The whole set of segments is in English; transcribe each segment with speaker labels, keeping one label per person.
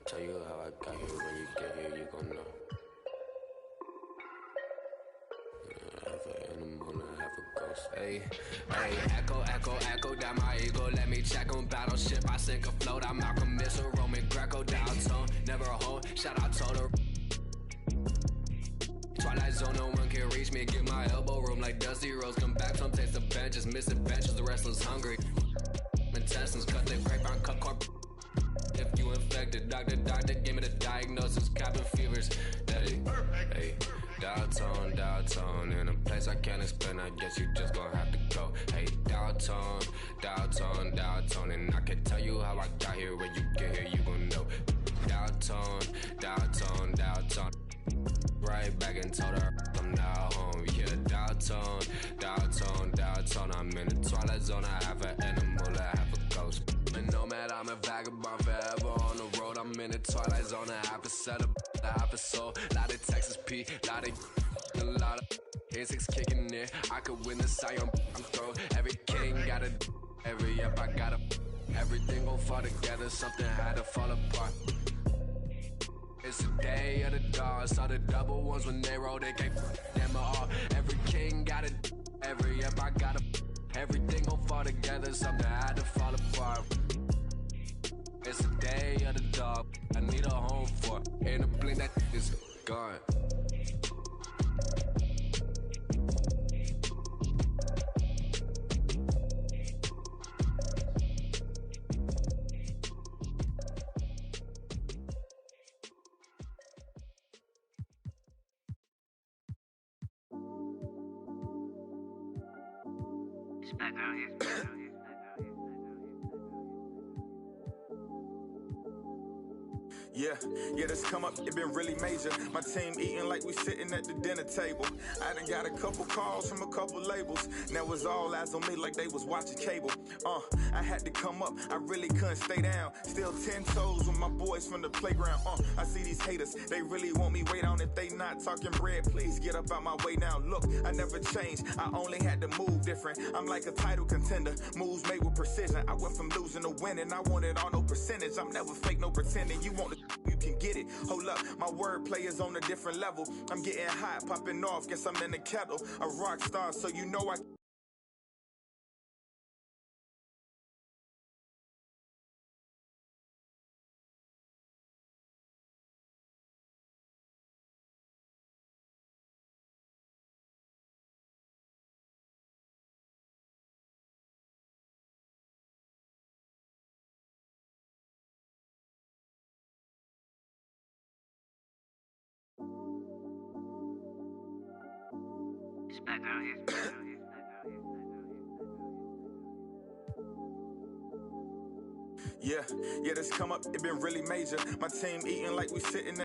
Speaker 1: Tell you how I got here. When you get here, you gon' know. Half an animal and half a ghost. Hey, echo down my ego. Let me check on battleship. I sink afloat. I'm Malcolm Missile, Roman Greco, down tone. Never a home. Shout out Total. Twilight zone, no one can reach me. Get my elbow room like Dusty Rose. Come back, some taste the benches. Misadventures, the restless hungry. Intestines, cut the grapevine, cut corp. If you infected, doctor, give me the diagnosis. Cabin fevers. Hey, downtown, in a place I can't explain. I guess you just gon' have to go. Hey, downtown, and I can tell you how I got here. When you get here, you gon' know. Downtown. Right back and told her I'm now home. Yeah, downtown. I'm in the twilight zone. I have an animal, I have a ghost. And nomad, I'm a vagabond forever on the road. I'm in the twilight zone. I have a setup, I have a soul. Lot of Texas P, lot of insects kicking in. I could win the Sion. I'm throw. Every king got a, every up I got a. Everything gon' fall together. Something had to fall apart. It's the day of the dog. Saw the double ones when they roll. They can't them all. Every king got it. Every up I got a. Everything gon' fall together. Something had to fall apart. It's the day of the dog. I need a home for. In a blink that is gone.
Speaker 2: Yeah, this come up, it been really major. My team eating like we sitting at the dinner table. I done got a couple calls from a couple labels. Now it's all eyes on me like they was watching cable. I had to come up, I really couldn't stay down. Still 10 toes with my boys from the playground. I see these haters, they really want me way down. If they not talking bread, please get up out my way now. Look, I never changed, I only had to move different. I'm like a title contender, moves made with precision. I went from losing to winning, I want it all, no percentage. I'm never fake, no pretending. You want the you can get it. Hold up, my wordplay is on a different level. I'm getting hot, popping off, guess I'm in the kettle. A rock star, so you know I Yeah, this come up, it been really major. My team eating like we sitting there.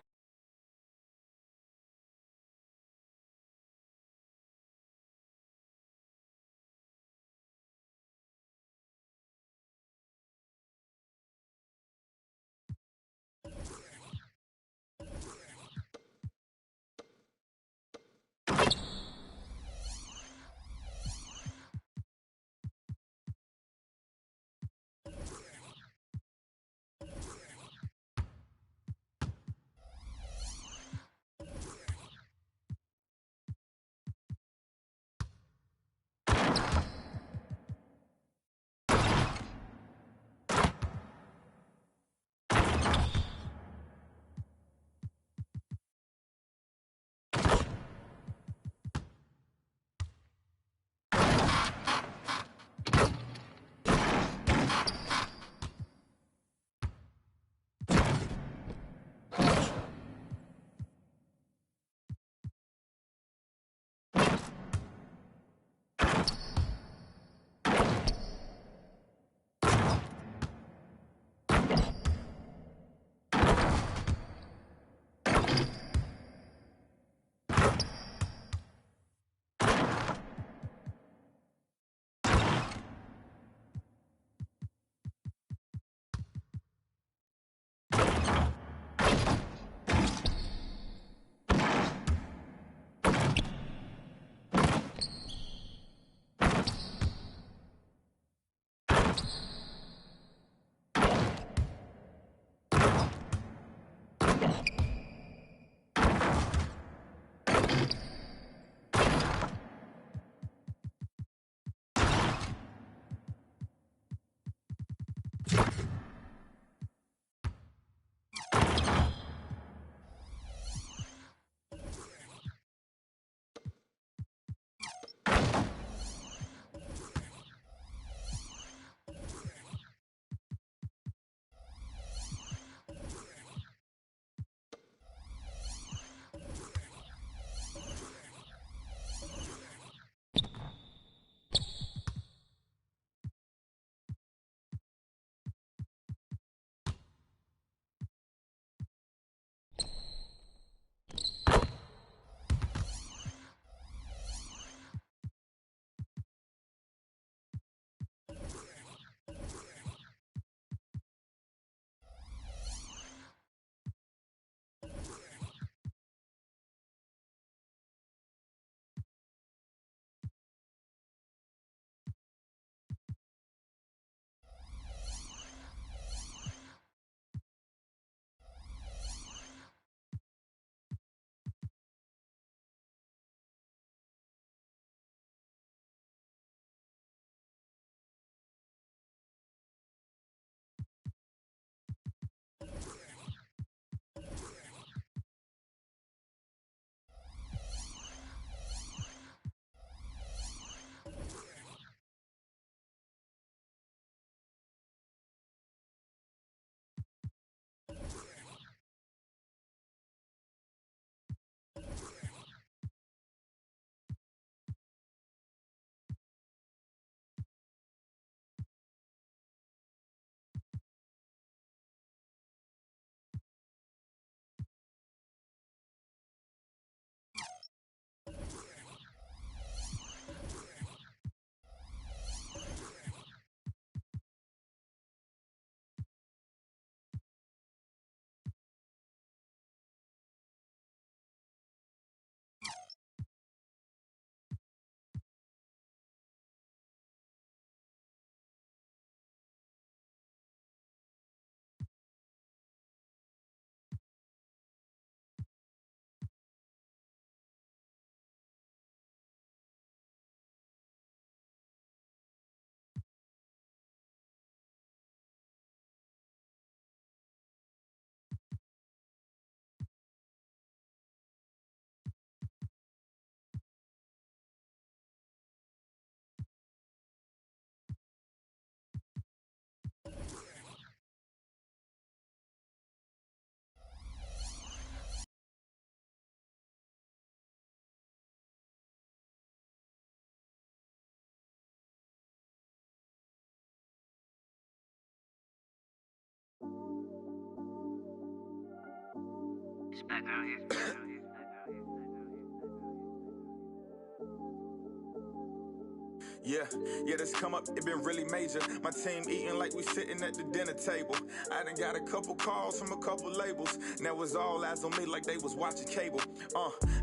Speaker 2: Yeah, this come up, it been really major. My team eating like we sitting at the dinner table. I done got a couple calls from a couple labels. Now it's all eyes on me like they was watching cable.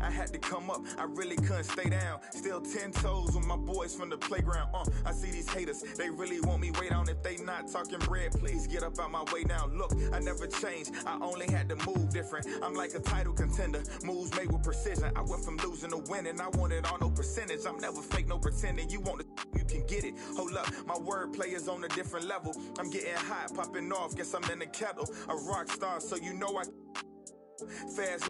Speaker 2: I had to come up, I really couldn't stay down. Still 10 toes with my boys from the playground. I see these haters, they really want me way down. If they not talking bread, please get up out my way now. Look, I never changed, I only had to move different. I'm like a title contender, moves made with precision. I went from losing to winning, I wanted all no percentage. I'm never fake, no pretending. You want to, you can get it. Hold up, my wordplay is on a different level. I'm getting hot, popping off, guess I'm in the kettle. A rock star, so you know I fast.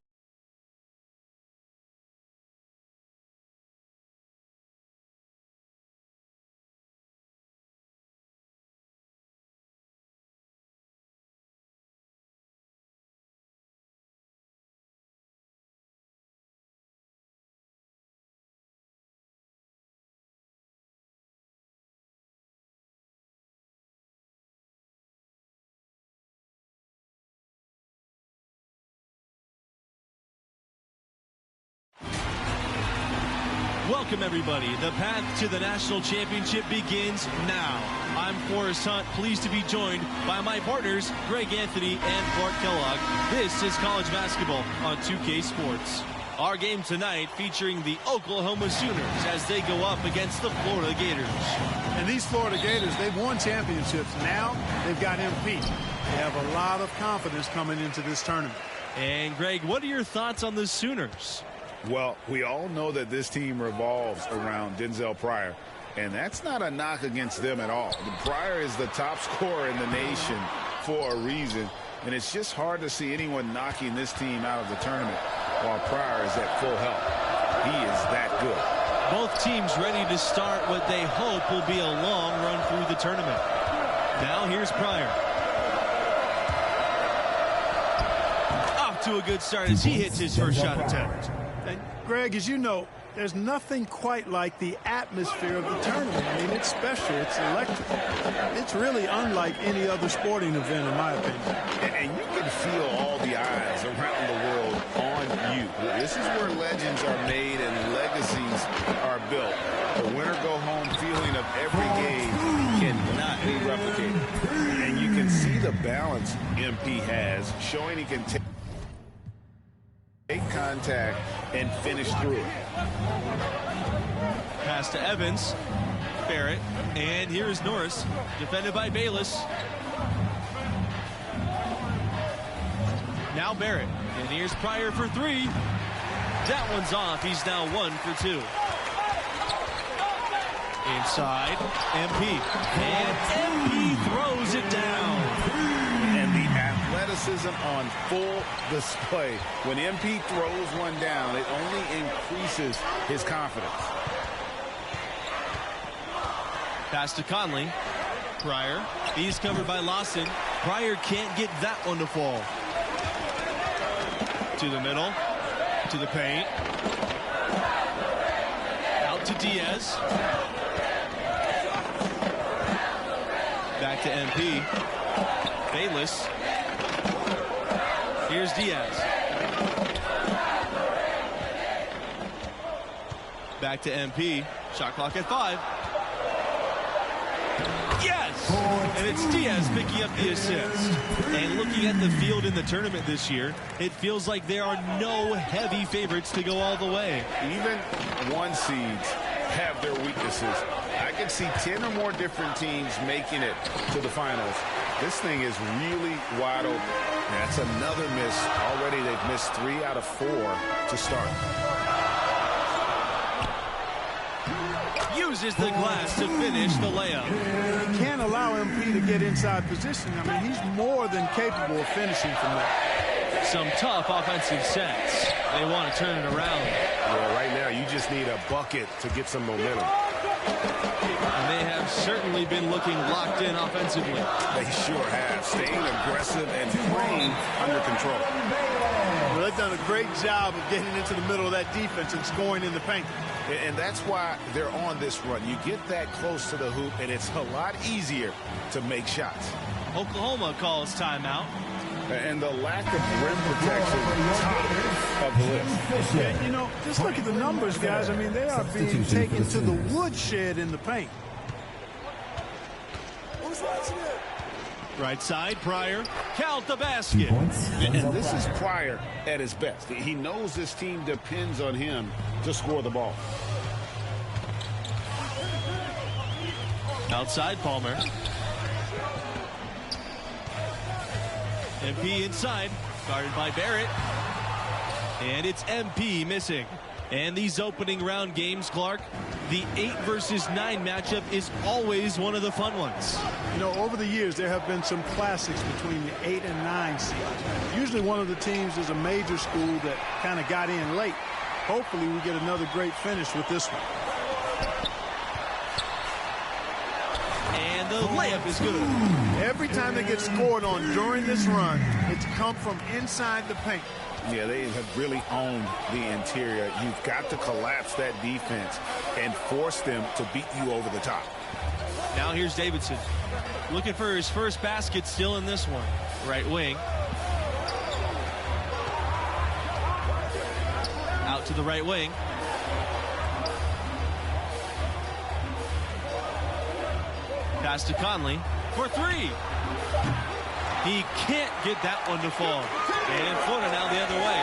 Speaker 3: Welcome, everybody. The path to the national championship begins now. I'm Forrest Hunt, pleased to be joined by my partners, Greg Anthony and Clark Kellogg. This is college basketball on 2K Sports. Our game tonight featuring the Oklahoma Sooners as they go up against the Florida Gators.
Speaker 4: And these Florida Gators, they've won championships. Now they've got MP. They have a lot of confidence coming into this tournament.
Speaker 3: And Greg, what are your thoughts on the Sooners?
Speaker 5: Well, we all know that this team revolves around Denzel Pryor. And that's not a knock against them at all. Pryor is the top scorer in the nation for a reason. And it's just hard to see anyone knocking this team out of the tournament while Pryor is at full health. He is that good.
Speaker 3: Both teams ready to start what they hope will be a long run through the tournament. Now here's Pryor. Off to a good start as he hits his first shot attempt.
Speaker 4: And Greg, as you know, there's nothing quite like the atmosphere of the tournament. I mean, it's special. It's electric. It's really unlike any other sporting event, in my opinion.
Speaker 5: And you can feel all the eyes around the world on you. This is where legends are made and legacies are built. The winner-go-home feeling of every game cannot be replicated. And you can see the balance MP has, showing he can take contact and finish through it.
Speaker 3: Pass to Evans. Barrett. And here's Norris. Defended by Bayless. Now Barrett. And here's Pryor for three. That one's off. He's now 1 for 2. Inside. MP. And MP throws it down.
Speaker 5: And the athleticism on full display. When MP throws one down, it only increases his confidence.
Speaker 3: Pass to Conley. Pryor. He's covered by Lawson. Pryor can't get that one to fall. To the middle. To the paint. Out to Diaz. Back to MP. Bayless. Here's Diaz. Back to MP. Shot clock at 5. Yes! And it's Diaz picking up the assist. And looking at the field in the tournament this year, it feels like there are no heavy favorites to go all the way.
Speaker 5: Even 1 seeds have their weaknesses. I can see 10 or more different teams making it to the finals. This thing is really wide open. That's another miss. Already they've missed 3 out of 4 to start.
Speaker 3: Uses the glass to finish the layup.
Speaker 4: You can't allow MP to get inside position. I mean, he's more than capable of finishing from that.
Speaker 3: Some tough offensive sets. They want to turn it around.
Speaker 5: Well, right now you just need a bucket to get some momentum.
Speaker 3: And they have certainly been looking locked in offensively.
Speaker 5: They sure have. Staying aggressive and playing under control.
Speaker 4: Well, they've done a great job of getting into the middle of that defense and scoring in the paint.
Speaker 5: And that's why they're on this run. You get that close to the hoop, and it's a lot easier to make shots.
Speaker 3: Oklahoma calls timeout.
Speaker 5: And the lack of rim protection, top of the list.
Speaker 4: Yeah, you know, just look at the numbers, guys. I mean, they are being taken to the woodshed in the paint.
Speaker 3: Right side, Pryor. Count the basket.
Speaker 5: And this is Pryor at his best. He knows this team depends on him to score the ball.
Speaker 3: Outside, Palmer. MP inside, guarded by Barrett. And it's MP missing. And these opening round games, Clark, the 8 versus 9 matchup is always one of the fun ones.
Speaker 4: You know, over the years, there have been some classics between the 8 and 9 seeds. Usually one of the teams is a major school that kind of got in late. Hopefully we get another great finish with this one.
Speaker 3: And the layup is good.
Speaker 4: Every time they get scored on during this run, it's come from inside the paint.
Speaker 5: Yeah, they have really owned the interior. You've got to collapse that defense and force them to beat you over the top.
Speaker 3: Now here's Davidson. Looking for his first basket still in this one. Right wing. Out to the right wing. Pass to Conley for 3. He can't get that one to fall. And Florida now the other way.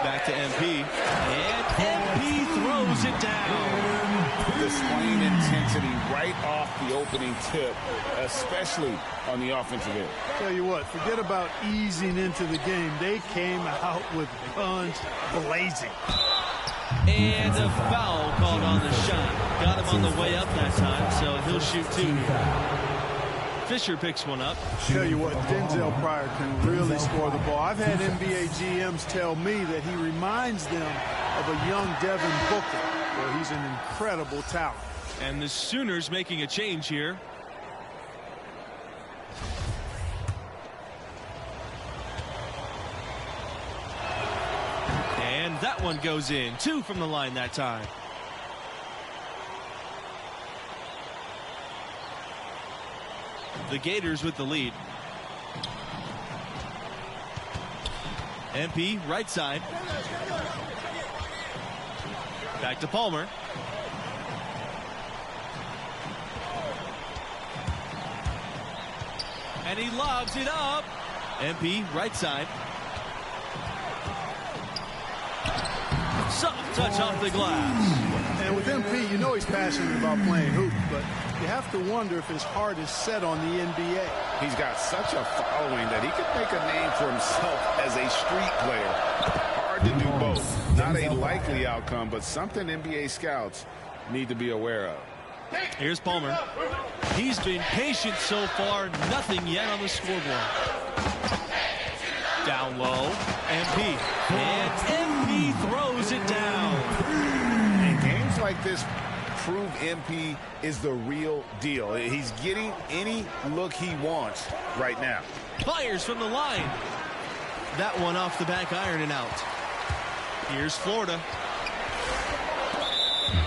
Speaker 3: Back to MP. And MP throws it down.
Speaker 5: Displaying intensity right off the opening tip, especially on the offensive end.
Speaker 4: Tell you what, forget about easing into the game. They came out with guns blazing.
Speaker 3: And a foul called on the shot. Got him on the way up that time, so he'll shoot 2. Fisher picks one up.
Speaker 4: Tell you what, Denzel Pryor can really score the ball. I've had NBA GMs tell me that he reminds them of a young Devin Booker, where he's an incredible talent.
Speaker 3: And the Sooners making a change here. And that one goes in. 2 from the line that time. The Gators with the lead. MP right side. Back to Palmer. And he lobs it up. MP right side. Soft touch off the glass.
Speaker 4: And with MP, you know he's passionate about playing hoop, but you have to wonder if his heart is set on the NBA.
Speaker 5: He's got such a following that he could make a name for himself as a street player. Hard to do both. Not a likely outcome, but something NBA scouts need to be aware of.
Speaker 3: Here's Palmer. He's been patient so far. Nothing yet on the scoreboard. Down low. MP. And MP throws it down.
Speaker 5: In games like this, prove MP is the real deal. He's getting any look he wants right now.
Speaker 3: Fires from the line. That one off the back iron and out. Here's Florida.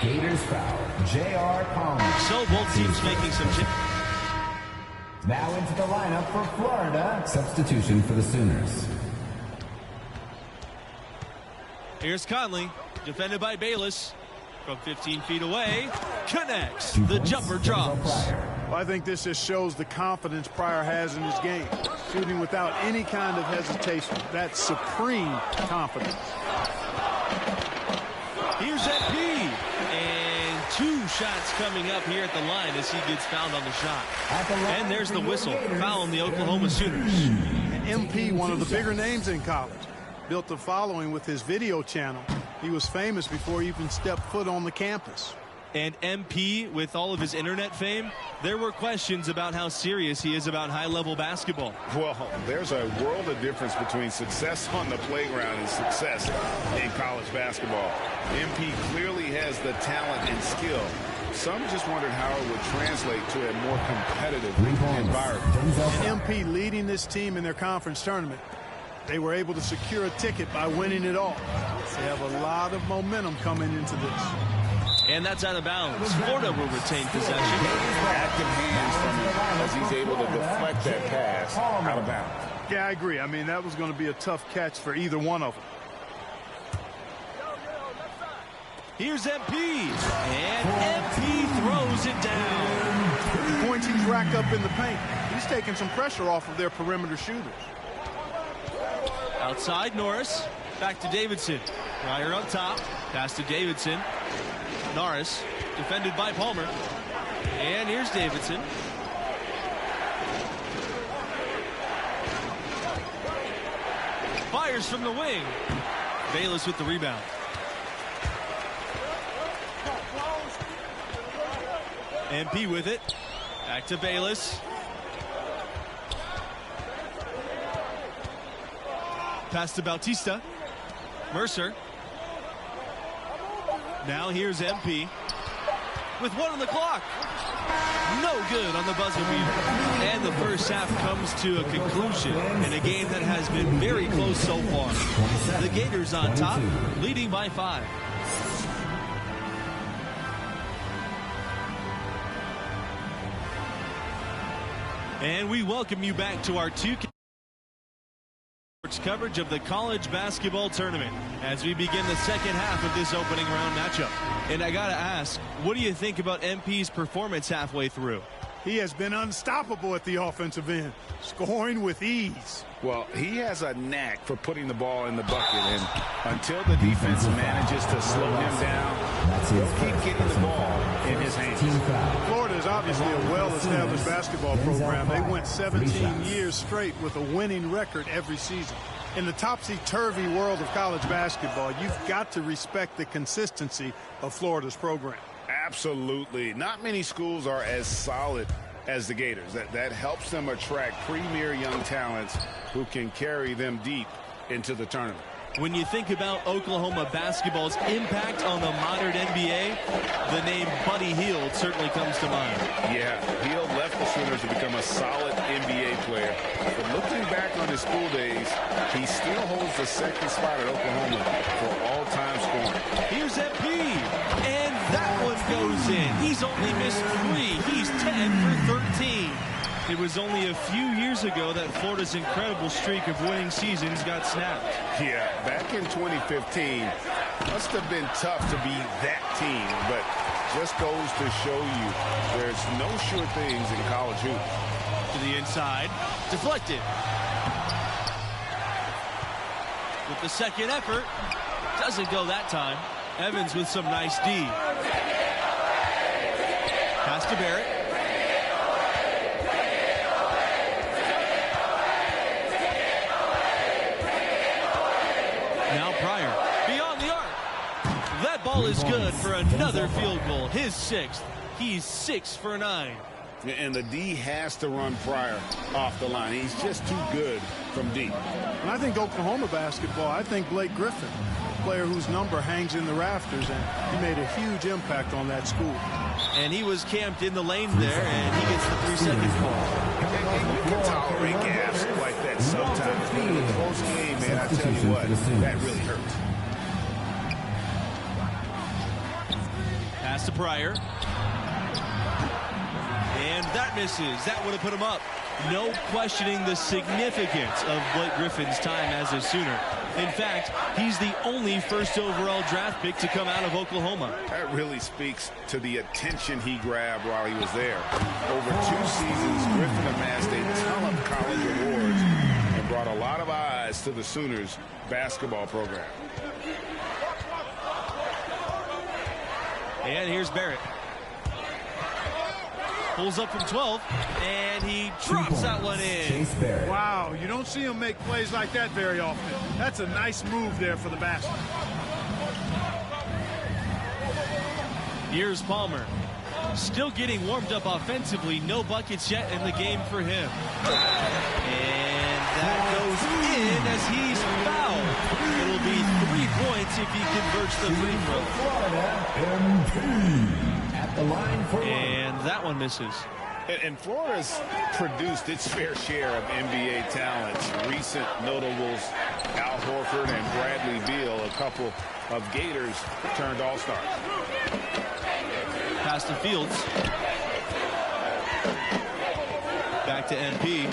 Speaker 6: Gators foul. J.R. Palmer.
Speaker 3: So both teams making some changes.
Speaker 6: Now into the lineup for Florida. Substitution for the Sooners.
Speaker 3: Here's Conley. Defended by Bayless. From 15 feet away. Connects. The jumper drops.
Speaker 4: Well, I think this just shows the confidence Pryor has in his game. Shooting without any kind of hesitation. That's supreme confidence.
Speaker 3: Here's MP. And 2 shots coming up here at the line as he gets fouled on the shot. And there's the whistle. Foul on the Oklahoma Sooners.
Speaker 4: MP, one of the bigger names in college. Built a following with his video channel. He was famous before he even stepped foot on the campus.
Speaker 3: And MP, with all of his internet fame, there were questions about how serious he is about high-level basketball.
Speaker 5: Well, there's a world of difference between success on the playground and success in college basketball. MP clearly has the talent and skill. Some just wondered how it would translate to a more competitive environment.
Speaker 4: And MP leading this team in their conference tournament. They were able to secure a ticket by winning it all. They have a lot of momentum coming into this.
Speaker 3: And that's out of bounds. Florida will retain possession.
Speaker 5: Active hands from him as he's able to deflect that pass out of bounds.
Speaker 4: Yeah, I agree. I mean, that was going to be a tough catch for either one of them.
Speaker 3: Here's MP. And MP throws it down.
Speaker 4: The points he's racked up in the paint. He's taking some pressure off of their perimeter shooters.
Speaker 3: Outside Norris. Back to Davidson. Pryor on top. Pass to Davidson. Norris defended by Palmer. And here's Davidson. Fires from the wing. Bayless with the rebound. MP with it. Back to Bayless. Pass to Bautista. Mercer. Now here's MP. With 1 on the clock. No good on the buzzer beater. And the first half comes to a conclusion in a game that has been very close so far. The Gators on top, leading by 5. And we welcome you back to our 2K coverage of the college basketball tournament as we begin the second half of this opening round matchup. And I gotta ask, what do you think about MP's performance halfway through?
Speaker 4: He has been unstoppable at the offensive end, scoring with ease.
Speaker 5: Well, he has a knack for putting the ball in the bucket, and until the defense manages to slow him down, he'll keep getting the ball in his hands.
Speaker 4: Florida is obviously a well-established basketball program. They went 17 years straight with a winning record every season. In the topsy-turvy world of college basketball, you've got to respect the consistency of Florida's program.
Speaker 5: Absolutely. Not many schools are as solid as the Gators. That helps them attract premier young talents who can carry them deep into the tournament.
Speaker 3: When you think about Oklahoma basketball's impact on the modern NBA, the name Buddy Hield certainly comes to mind.
Speaker 5: Yeah, Hield left the Sooners to become a solid NBA player. But looking back on his school days, he still holds the second spot at Oklahoma for all-time scoring.
Speaker 3: Here's MP, and that one goes in. He's only missed 3. He's 10 for 13. It was only a few years ago that Florida's incredible streak of winning seasons got snapped.
Speaker 5: Yeah, back in 2015, must have been tough to be that team, but just goes to show you there's no sure things in college hoops.
Speaker 3: To the inside, deflected. With the second effort, doesn't go that time. Evans with some nice D. Pass to Barrett. Now Pryor, beyond the arc. That ball is good for another field goal. His 6th. He's 6 for 9.
Speaker 5: And the D has to run Pryor off the line. He's just too good from deep.
Speaker 4: And I think Oklahoma basketball, I think Blake Griffin, a player whose number hangs in the rafters, and he made a huge impact on that school.
Speaker 3: And he was camped in the lane there, and he gets the 3-second call.
Speaker 5: You can tolerate gaps like that sometimes. But in a close game, man, I tell you what, that really hurts.
Speaker 3: Pass to Pryor. And that misses. That would have put him up. No questioning the significance of Blake Griffin's time as a Sooner. In fact, he's the only first overall draft pick to come out of Oklahoma.
Speaker 5: That really speaks to the attention he grabbed while he was there. Over 2 seasons, Griffin amassed a ton of college awards and brought a lot of eyes to the Sooners basketball program.
Speaker 3: And here's Barrett. Pulls up from 12, and he drops that one in.
Speaker 4: Wow, you don't see him make plays like that very often. That's a nice move there for the basket.
Speaker 3: Here's Palmer. Still getting warmed up offensively. No buckets yet in the game for him. And that goes in as he's fouled. It'll be 3 points if he converts the free throw.
Speaker 6: At the line for
Speaker 3: And that one misses.
Speaker 5: And Florida's produced its fair share of NBA talents. Recent notables, Al Horford and Bradley Beal, a couple of Gators turned all-stars.
Speaker 3: Pass to Fields. Back to MP.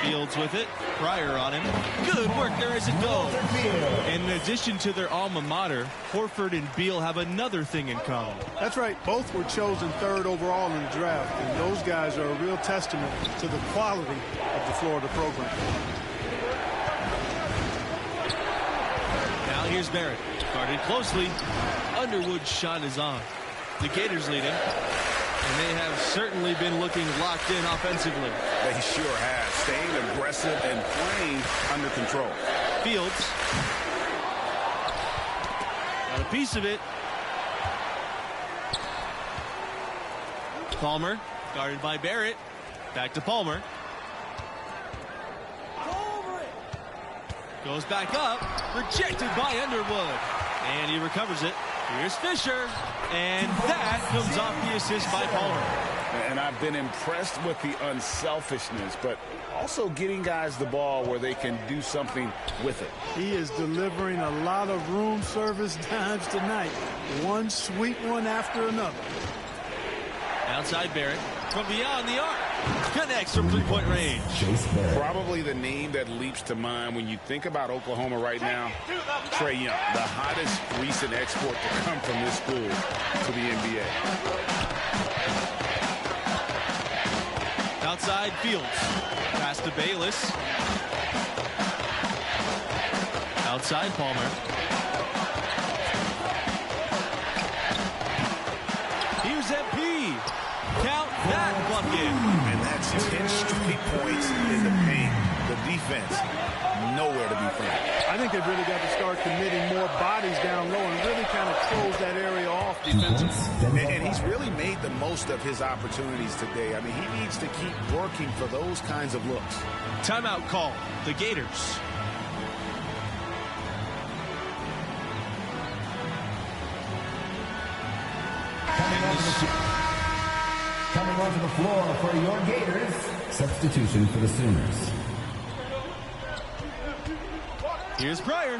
Speaker 3: Fields with it. Pryor on him. Good work there as it goes. And in addition to their alma mater, Horford and Beal have another thing in common.
Speaker 4: That's right. Both were chosen 3rd overall in the draft, and those guys are a real testament to the quality of the Florida program.
Speaker 3: Now here's Barrett. Guarded closely. Underwood's shot is on. The Gators lead him. And they have certainly been looking locked in offensively.
Speaker 5: They sure have. Staying aggressive and playing under control.
Speaker 3: Fields. Got a piece of it. Palmer. Guarded by Barrett. Back to Palmer. Goes back up. Rejected by Underwood. And he recovers it. Here's Fisher. And that comes off the assist by Palmer.
Speaker 5: And I've been impressed with the unselfishness, but also getting guys the ball where they can do something with it.
Speaker 4: He is delivering a lot of room service times tonight. One sweet one after another.
Speaker 3: Outside Barrett. From beyond the arc. Connects from 3-point range.
Speaker 5: Probably the name that leaps to mind when you think about Oklahoma right now, Trae Young, the hottest recent export to come from this school to the NBA.
Speaker 3: Outside Fields. Pass to Bayless. Outside Palmer. Here's MP. Count that bucket.
Speaker 5: And that's Just 10 straight points in the paint. The defense, nowhere to be found.
Speaker 4: I think they've really got to start committing more bodies down low and really kind of close that area off defensively.
Speaker 5: And he's really made the most of his opportunities today. I mean, he needs to keep working for those kinds of looks.
Speaker 3: Timeout call. The Gators.
Speaker 6: Coming onto the floor for your Gators, substitution for the Sooners.
Speaker 3: Here's Pryor.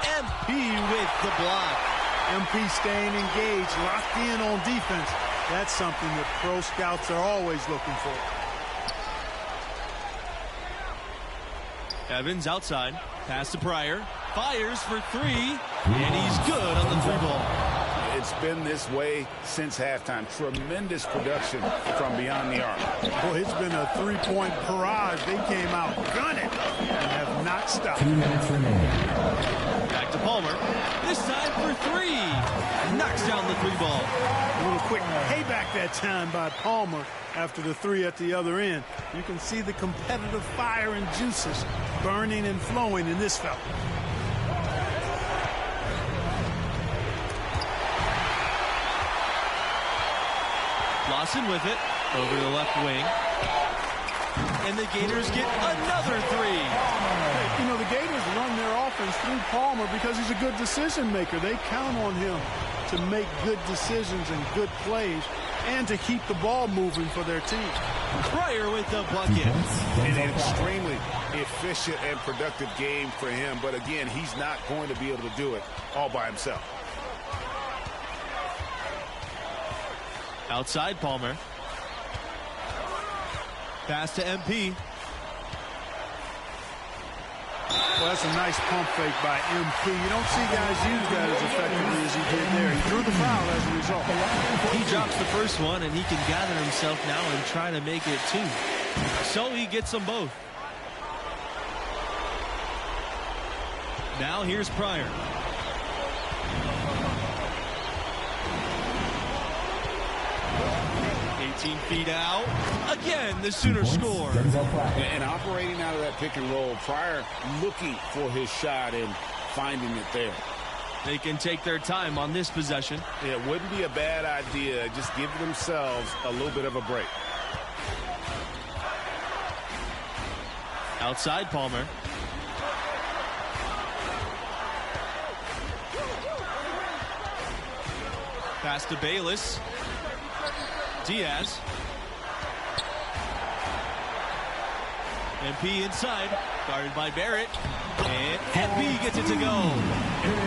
Speaker 3: MP with the block.
Speaker 4: MP staying engaged, locked in on defense. That's something that pro scouts are always looking for.
Speaker 3: Evans outside. Pass to Pryor. Fires for three. And he's good on the three ball.
Speaker 5: It's been this way since halftime. Tremendous production from beyond the arc.
Speaker 4: Boy, it's been a three-point barrage. They came out gunning and have not stopped.
Speaker 6: 2 minutes remaining.
Speaker 3: Back to Palmer. This time for three. Knocks down the three ball.
Speaker 4: A little quick payback that time by Palmer after the three at the other end. You can see the competitive fire and juices burning and flowing in this fella.
Speaker 3: Lawson with it over the left wing. And the Gators get another three.
Speaker 4: You know, the Gators run their offense through Palmer because he's a good decision maker. They count on him to make good decisions and good plays and to keep the ball moving for their team.
Speaker 3: Pryor with the bucket.
Speaker 5: An extremely efficient and productive game for him. But again, he's not going to be able to do it all by himself.
Speaker 3: Outside Palmer. Pass to MP.
Speaker 4: Well, that's a nice pump fake by MP. You don't see guys use that as effectively as he did there. He drew the foul as a result.
Speaker 3: He drops the first one, and he can gather himself now and try to make it two. So he gets them both. Now here's Pryor. Feet out. Again, the Sooners score.
Speaker 5: And operating out of that pick and roll, Pryor looking for his shot and finding it there.
Speaker 3: They can take their time on this possession.
Speaker 5: It wouldn't be a bad idea. Just give themselves a little bit of a break.
Speaker 3: Outside Palmer. Pass to Bayless. Diaz. MP inside, guarded by Barrett, and MP gets it to go.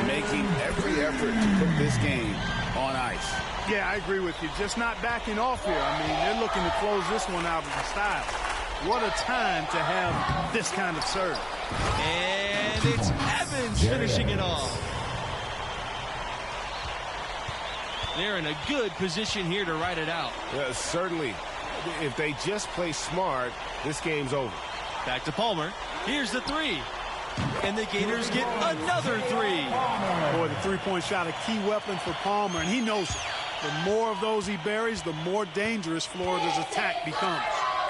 Speaker 5: Making every effort to put this game on ice.
Speaker 4: Yeah, I agree with you. Just not backing off here. I mean, they're looking to close this one out in style. What a time to have this kind of serve.
Speaker 3: And it's Evans finishing it off. They're in a good position here to ride it out.
Speaker 5: Certainly. If they just play smart, this game's over.
Speaker 3: Back to Palmer. Here's the three. And the Gators get another three.
Speaker 4: Boy, the three-point shot, a key weapon for Palmer, and he knows it. The more of those he buries, the more dangerous Florida's attack becomes.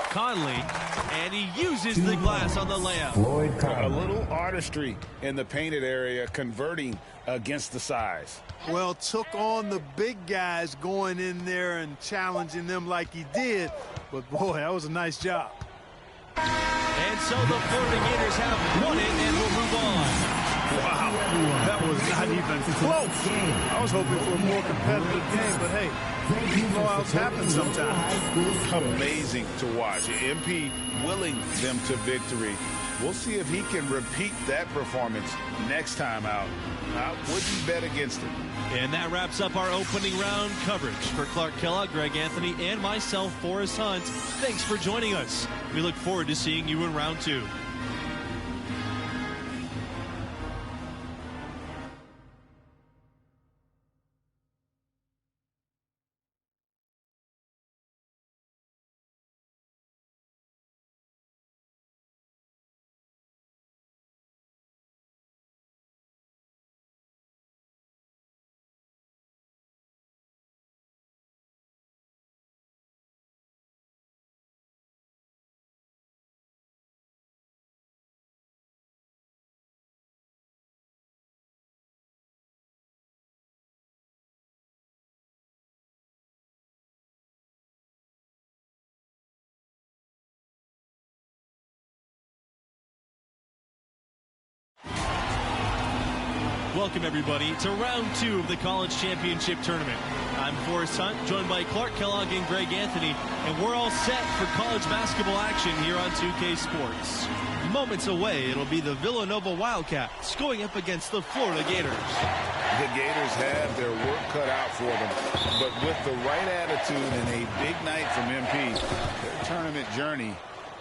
Speaker 3: Conley, and he uses the glass on the layup.
Speaker 5: A little artistry in the painted area, converting against the size.
Speaker 4: Well, took on the big guys going in there and challenging them like he did. But, boy, that was a nice job.
Speaker 3: And so the Florida Gators have won it and will move on.
Speaker 4: Wow, that was not even close. I was hoping for a more competitive game, but hey, blowouts happen sometimes.
Speaker 5: Amazing to watch. MP willing them to victory. We'll see if he can repeat that performance next time out. I wouldn't bet against it.
Speaker 3: And that wraps up our opening round coverage. For Clark Kellogg, Greg Anthony, and myself, Forrest Hunt, thanks for joining us. We look forward to seeing you in round two. Welcome, everybody, to round 2 of the College Championship Tournament. I'm Forrest Hunt, joined by Clark Kellogg and Greg Anthony, and we're all set for college basketball action here on 2K Sports. Moments away, it'll be the Villanova Wildcats going up against the Florida Gators.
Speaker 5: The Gators have their work cut out for them, but with the right attitude and a big night from MP, their tournament journey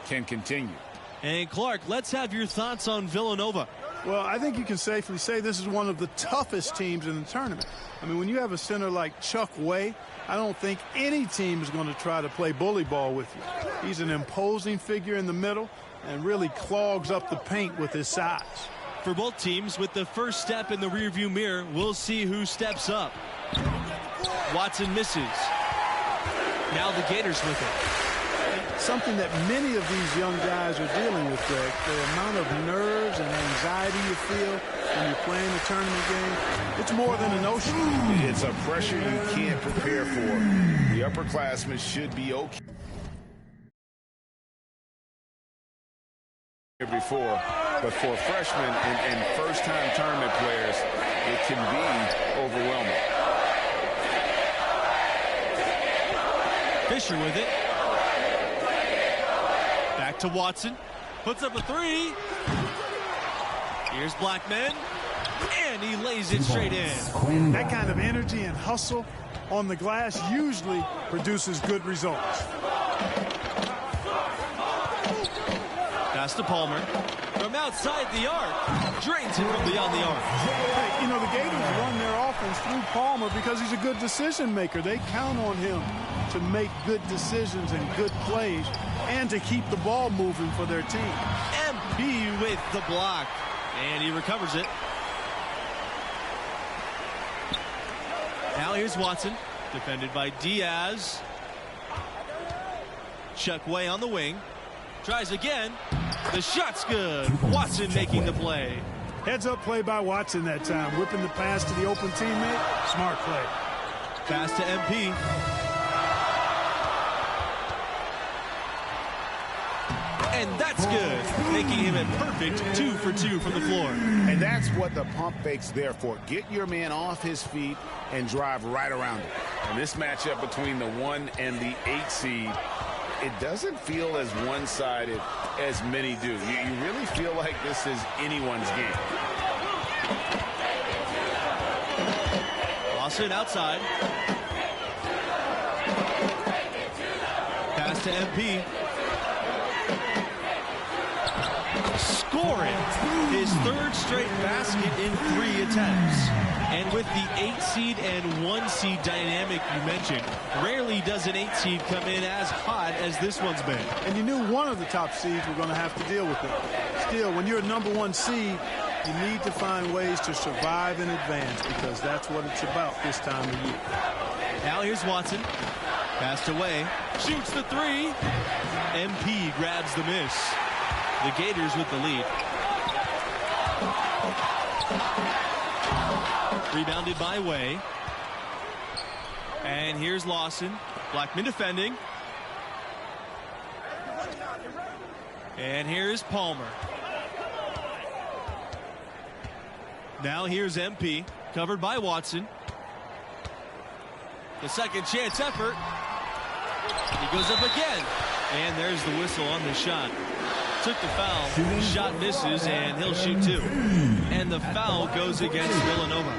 Speaker 5: can continue.
Speaker 3: And Clark, let's have your thoughts on Villanova.
Speaker 4: Well, I think you can safely say this is one of the toughest teams in the tournament. I mean, when you have a center like Chuck Way, I don't think any team is going to try to play bully ball with you. He's an imposing figure in the middle and really clogs up the paint with his size.
Speaker 3: For both teams, with the first step in the rearview mirror, we'll see who steps up. Watson misses. Now the Gators with it.
Speaker 4: Something that many of these young guys are dealing with, Greg, the amount of nerves and anxiety you feel when you're playing a tournament game, it's more than a notion.
Speaker 5: It's a pressure you can't prepare for. The upperclassmen should be okay. Before, but for freshmen and first-time tournament players, it can be overwhelming.
Speaker 3: Fisher with it. Back to Watson. Puts up a 3. Here's Blackman. And he lays it straight in.
Speaker 4: That kind of energy and hustle on the glass usually produces good results.
Speaker 3: Pass to Palmer. From outside the arc. Drains it from beyond the arc.
Speaker 4: Hey, you know, the Gators run their offense through Palmer because he's a good decision maker. They count on him to make good decisions and good plays and to keep the ball moving for their team.
Speaker 3: MP with the block. And he recovers it. Now here's Watson. Defended by Diaz. Chuck Way on the wing. Tries again. The shot's good. Watson making the play.
Speaker 4: Heads-up play by Watson that time. Whipping the pass to the open teammate. Smart play.
Speaker 3: Pass to MP. And that's good, making him a perfect 2 for 2 from the floor.
Speaker 5: And that's what the pump fake's there for. Get your man off his feet and drive right around him. And this matchup between the 1 and the 8 seed, it doesn't feel as one-sided as many do. You really feel like this is anyone's game.
Speaker 3: Lawson outside. Pass to MP. Scoring his 3rd straight basket in 3 attempts. And with the 8 seed and 1 seed dynamic you mentioned, rarely does an 8 seed come in as hot as this one's been.
Speaker 4: And you knew one of the top seeds were going to have to deal with it. Still, when you're a #1 seed, you need to find ways to survive and advance because that's what it's about this time of year.
Speaker 3: Now here's Watson. Passed away. Shoots the 3. MP grabs the miss. The Gators with the lead. Rebounded by Way. And here's Lawson. Blackman defending. And here's Palmer. Now here's MP. Covered by Watson. The second chance effort. He goes up again. And there's the whistle on the shot. Took the foul. Shot misses, and he'll shoot 2. And the foul goes against Villanova.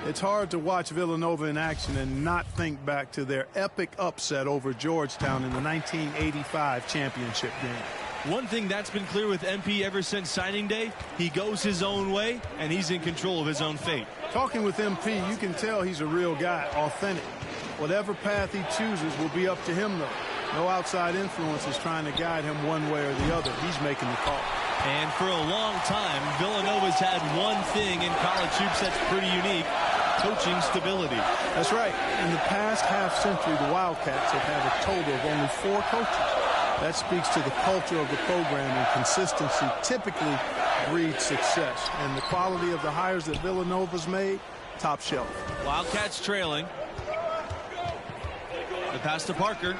Speaker 4: It's hard to watch Villanova in action and not think back to their epic upset over Georgetown in the 1985 championship game.
Speaker 3: One thing that's been clear with MP ever since signing day, he goes his own way, and he's in control of his own fate.
Speaker 4: Talking with MP, you can tell he's a real guy, authentic. Whatever path he chooses will be up to him, though. No outside influence is trying to guide him one way or the other. He's making the call.
Speaker 3: And for a long time, Villanova's had one thing in college hoops that's pretty unique: coaching stability.
Speaker 4: That's right. In the past half-century, the Wildcats have had a total of only 4 coaches. That speaks to the culture of the program, and consistency typically breeds success. And the quality of the hires that Villanova's made, top shelf.
Speaker 3: Wildcats trailing. The pass to Parker.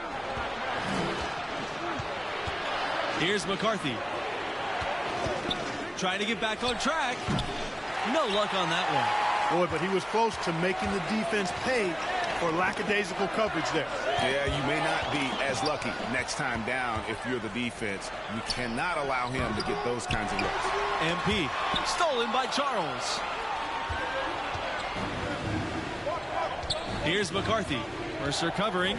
Speaker 3: Here's McCarthy. Trying to get back on track. No luck on that one.
Speaker 4: Boy, but he was close to making the defense pay for lackadaisical coverage there.
Speaker 5: Yeah, you may not be as lucky next time down if you're the defense. You cannot allow him to get those kinds of looks.
Speaker 3: MP stolen by Charles. Here's McCarthy. Mercer covering.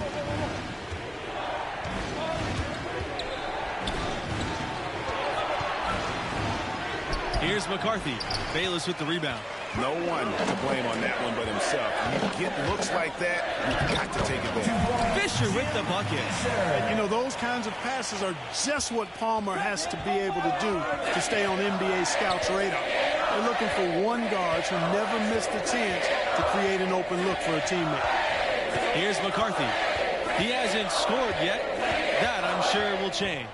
Speaker 3: Here's McCarthy. Bayless with the rebound.
Speaker 5: No one to blame on that one but himself. You get looks like that, you've got to take advantage.
Speaker 3: Fisher with the bucket.
Speaker 4: And, you know, those kinds of passes are just what Palmer has to be able to do to stay on NBA scouts' radar. They're looking for one guard who never missed a chance to create an open look for a teammate.
Speaker 3: Here's McCarthy. He hasn't scored yet. That, I'm sure, will change.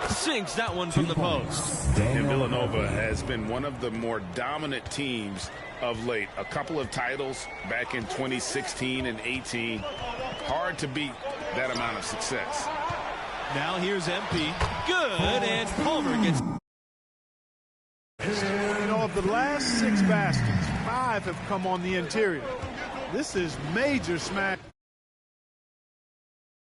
Speaker 3: Sinks that one from the post.
Speaker 5: And Villanova has been one of the more dominant teams of late. A couple of titles back in 2016 and 18. Hard to beat that amount of success.
Speaker 3: Now here's MP. Good, and Palmer gets...
Speaker 4: You know, of the last 6 baskets, 5 have come on the interior. This is major smash.